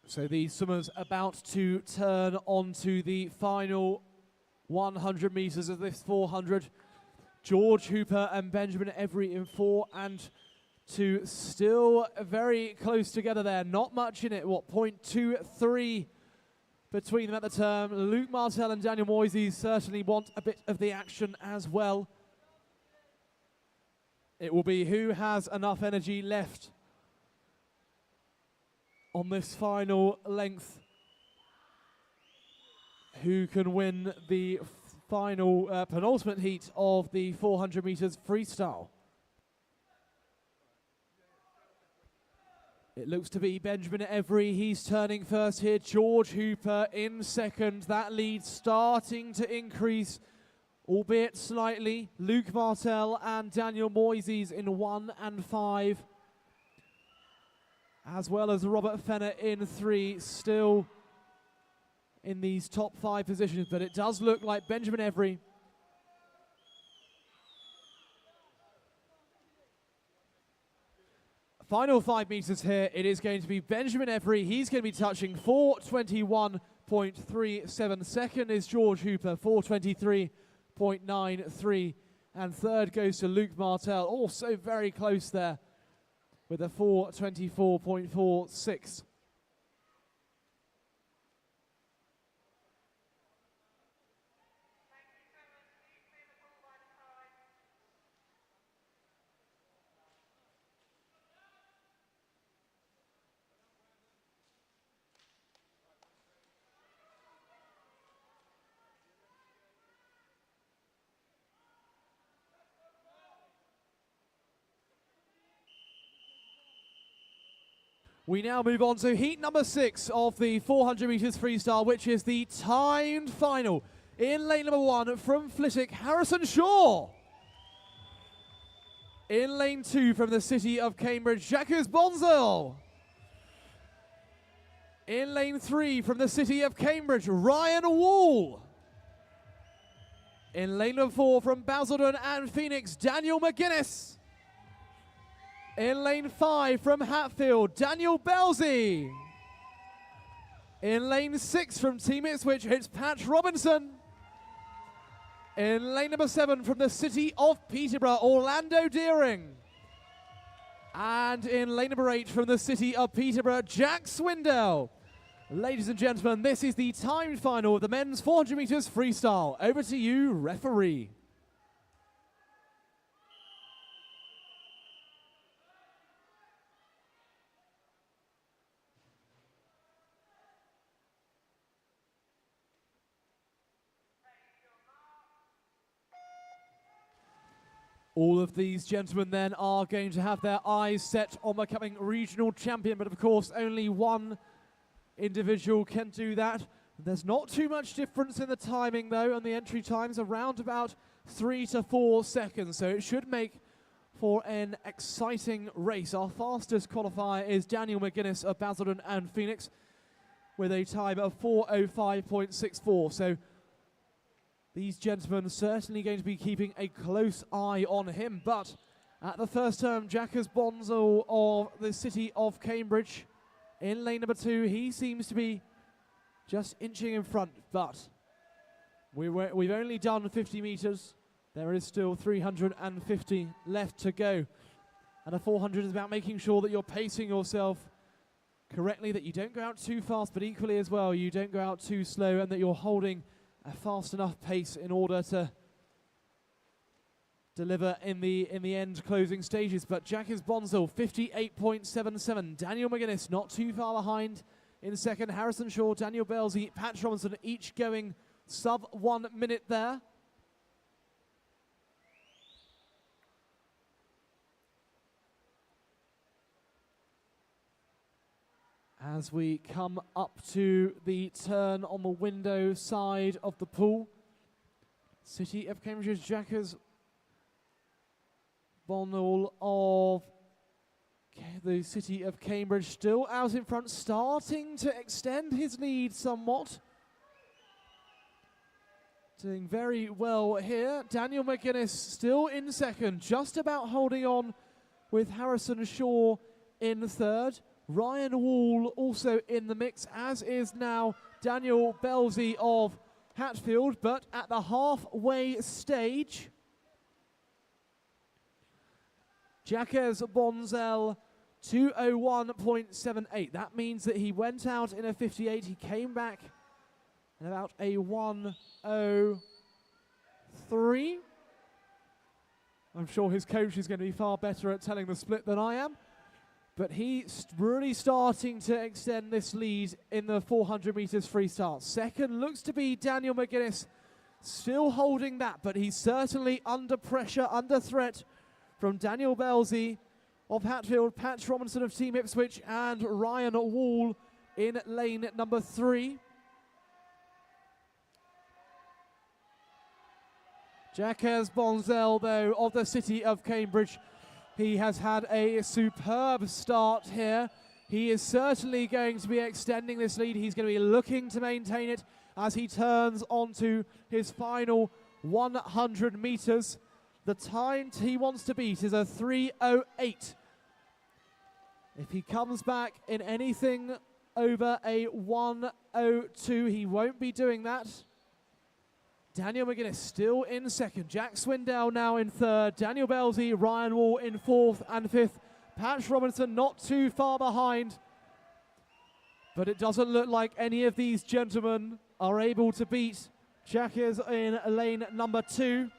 So the swimmers about to turn onto the final 100 metres of this 400. George Hooper and Benjamin Every in 4 and 2, still very close together there. Not much in it, 0.23 between them at the turn. Luke Martel and Daniel Moises certainly want a bit of the action as well. It will be who has enough energy left on this final length, who can win the final penultimate heat of the 400 metres freestyle. It looks to be Benjamin Every. He's turning first here. George Hooper in second. That lead starting to increase, albeit slightly. Luke Martel and Daniel Moises in 1 and 5. As well as Robert Fenner in 3, still in these top 5 positions. But it does look like Benjamin Every final 5 metres here. It is going to be Benjamin Every. He's going to be touching 4:21.37. Second is George Hooper, 4:23.93. And third goes to Luke Martel. Also very close there with a 4:24.46. We now move on to heat number 6 of the 400 metres freestyle, which is the timed final. In lane number 1 from Flitwick, Harrison Shaw. In lane 2 from the city of Cambridge, Jacques Bonzel. In lane 3 from the city of Cambridge, Ryan Wall. In lane number 4 from Basildon and Phoenix, Daniel McGuinness. In lane 5 from Hatfield, Daniel Belzy. In lane 6 from Team Ipswich, it's Pat Robinson. In lane number 7 from the city of Peterborough, Orlando Deering. And in lane number 8 from the city of Peterborough, Jack Swindell. Ladies and gentlemen, this is the timed final of the men's 400 metres freestyle. Over to you, referee. All of these gentlemen then are going to have their eyes set on becoming regional champion, but of course only one individual can do that. There's not too much difference in the timing though, and the entry time's around about 3 to 4 seconds, so it should make for an exciting race. Our fastest qualifier is Daniel McGuinness of Basildon and Phoenix with a time of 4:05.64. So these gentlemen certainly going to be keeping a close eye on him. But at the first turn, Jacques Bonzel of the city of Cambridge in lane number 2, he seems to be just inching in front. But we've only done 50 metres. There is still 350 left to go. And a 400 is about making sure that you're pacing yourself correctly, that you don't go out too fast, but equally as well, you don't go out too slow, and that you're holding a fast enough pace in order to deliver in the end closing stages. But Jacques Bonzel, 58.77. Daniel McGuinness not too far behind in second. Harrison Shaw, Daniel Belzy, Pat Robinson each going sub 1 minute there. As we come up to the turn on the window side of the pool, City of Cambridge's Jacques Bonzel of the City of Cambridge still out in front, starting to extend his lead somewhat. Doing very well here. Daniel McGuinness still in second, just about holding on with Harrison Shaw in third. Ryan Wall also in the mix, as is now Daniel Belzy of Hatfield. But at the halfway stage, Jacques Bonzel, 2:01.78. That means that he went out in a 58. He came back in about a 1:03. I'm sure his coach is going to be far better at telling the split than I am. But he's really starting to extend this lead in the 400 metres freestyle. Second looks to be Daniel McGuinness, still holding that, but he's certainly under pressure, under threat from Daniel Belzy of Hatfield, Pat Robinson of Team Ipswich, and Ryan Wall in lane number 3. Jacques Bonzel, though, of the City of Cambridge, he has had a superb start here. He is certainly going to be extending this lead. He's going to be looking to maintain it as he turns onto his final 100 metres. The time he wants to beat is a 3:08. If he comes back in anything over a 1:02, he won't be doing that. Daniel McGuinness still in second. Jack Swindell now in third. Daniel Belzy, Ryan Wall in fourth and fifth. Pat Robinson not too far behind. But it doesn't look like any of these gentlemen are able to beat Jacques in lane number 2.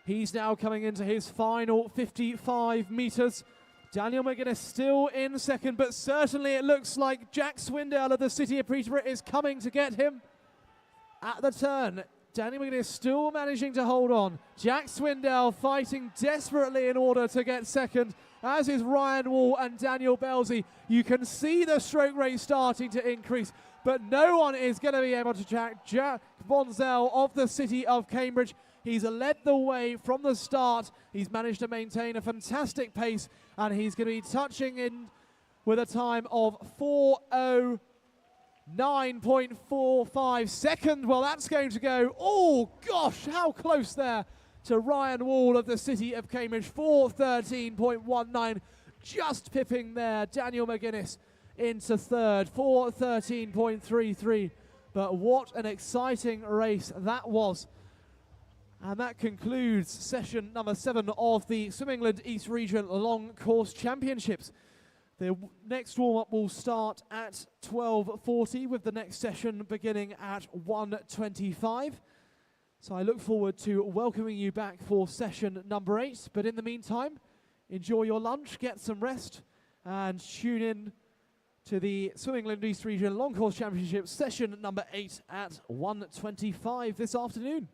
He's now coming into his final 55 metres. Daniel McGuinness still in second, but certainly it looks like Jack Swindell of the City of Peterborough is coming to get him. At the turn, Daniel McGuinness still managing to hold on. Jack Swindell fighting desperately in order to get second, as is Ryan Wall and Daniel Belzy. You can see the stroke rate starting to increase, but no one is going to be able to track Jack Bonzel of the City of Cambridge. He's led the way from the start. He's managed to maintain a fantastic pace, and he's going to be touching in with a time of 4:09.45 seconds. Well, that's going to go, oh gosh, how close there to Ryan Wall of the City of Cambridge. 4:13.19, just pipping there Daniel McGuinness into third. 4:13.33, but what an exciting race that was. And that concludes session number 7 of the Swim England East Region Long Course Championships. The next warm-up will start at 12:40 with the next session beginning at 1:25. So I look forward to welcoming you back for session number 8. But in the meantime, enjoy your lunch, get some rest, and tune in to the Swim England East Region Long Course Championships session number 8 at 1:25 this afternoon.